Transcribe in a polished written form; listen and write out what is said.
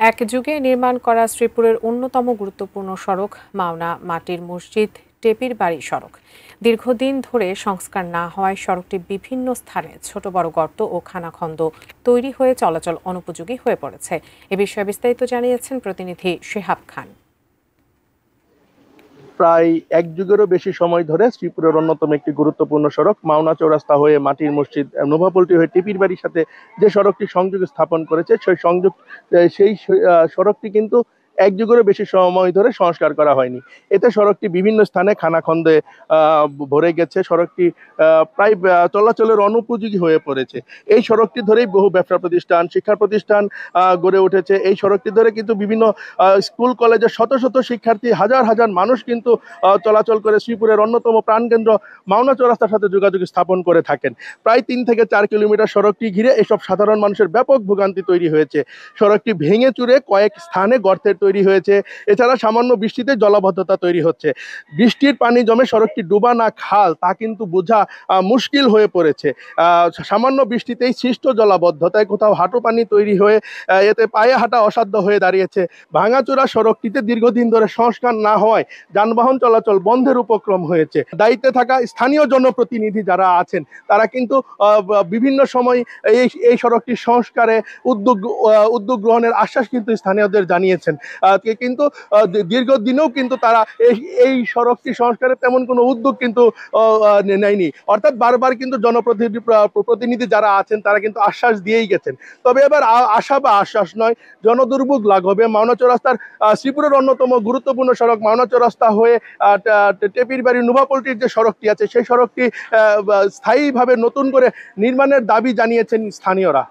এক যুগে নির্মাণ করা শ্রীপুরের অন্যতম গুরুত্বপূর্ণ সড়ক মাওনা মাটির মসজিদ টেপির বাড়ি সড়ক দীর্ঘদিন ধরে সংস্কার না হওয়ায় সড়কটি বিভিন্ন স্থানে ছোট বড় গর্ত ও খানাখন্দ তৈরি হয়ে চলাচল অনুপযোগী হয়ে পড়েছে। এ বিষয়ে বিস্তারিত জানিয়েছেন প্রতিনিধি শেহাব খান। প্রায় এক যুগেরও বেশি সময় ধরে শ্রীপুরের অন্যতম একটি গুরুত্বপূর্ণ সড়ক মাওনা চৌরাস্তা হয়ে মাটির মসজিদ নোভাপল্টি হয়ে টিপির বাড়ির সাথে যে সড়কটি সংযোগ স্থাপন করেছে সেই সড়কটি কিন্তু এক যুগেরও বেশি সময় ধরে সংস্কার করা হয়নি। এতে সড়কটি বিভিন্ন স্থানে খানাখন্দে ভরে গেছে। সড়কটি প্রায় চলাচলের অনুপযোগী হয়ে পড়েছে। এই সড়কটি ধরেই বহু ব্যবসা প্রতিষ্ঠান, শিক্ষা প্রতিষ্ঠান গড়ে উঠেছে। এই সড়কটি ধরে কিন্তু বিভিন্ন স্কুল কলেজের শত শত শিক্ষার্থী, হাজার হাজার মানুষ কিন্তু চলাচল করে শ্রীপুরের অন্যতম প্রাণকেন্দ্র মাওনা চৌরাস্তার সাথে যোগাযোগ স্থাপন করে থাকেন। প্রায় ৩ থেকে ৪ কিলোমিটার সড়কটি ঘিরে এসব সাধারণ মানুষের ব্যাপক ভোগান্তি তৈরি হয়েছে। সড়কটি ভেঙে চুরে কয়েক স্থানে গর্তের তৈরি হয়েছে। এছাড়া সামান্য বৃষ্টিতে জলাবদ্ধতা তৈরি হচ্ছে। বৃষ্টির পানি জমে সড়কটি ডুবা না খাল তা কিন্তু বোঝা মুশকিল হয়ে পড়েছে। সামান্য বৃষ্টিতেই সৃষ্ট জলাবদ্ধতায় কোথাও হাঁটু পানি তৈরি হয়ে এতে পায়ে হাঁটা অসাধ্য হয়ে দাঁড়িয়েছে। ভাঙাচোরা সড়কটিতে দীর্ঘদিন ধরে সংস্কার না হওয়ায় যানবাহন চলাচল বন্ধের উপক্রম হয়েছে। দায়িত্বে থাকা স্থানীয় জনপ্রতিনিধি যারা আছেন তারা কিন্তু বিভিন্ন সময় এই সড়কটি সংস্কারে উদ্যোগ গ্রহণের আশ্বাস কিন্তু স্থানীয়দের জানিয়েছেন। কিন্তু দীর্ঘদিনেও কিন্তু তারা এই সড়কটি সংস্কারের তেমন কোনো উদ্যোগ কিন্তু নেয়নি। অর্থাৎ বারবার কিন্তু জনপ্রতিনিধি যারা আছেন তারা কিন্তু আশ্বাস দিয়েই গেছেন। তবে এবার আশা বা আশ্বাস নয়, জনদুর্ভোগ লাঘবে মাওনা চৌরাস্তার শ্রীপুরের অন্যতম গুরুত্বপূর্ণ সড়ক মাওনা চৌরাস্তা হয়ে টেপির বাড়ি নোভাপল্টির যে সড়কটি আছে সেই সড়কটি স্থায়ীভাবে নতুন করে নির্মাণের দাবি জানিয়েছেন স্থানীয়রা।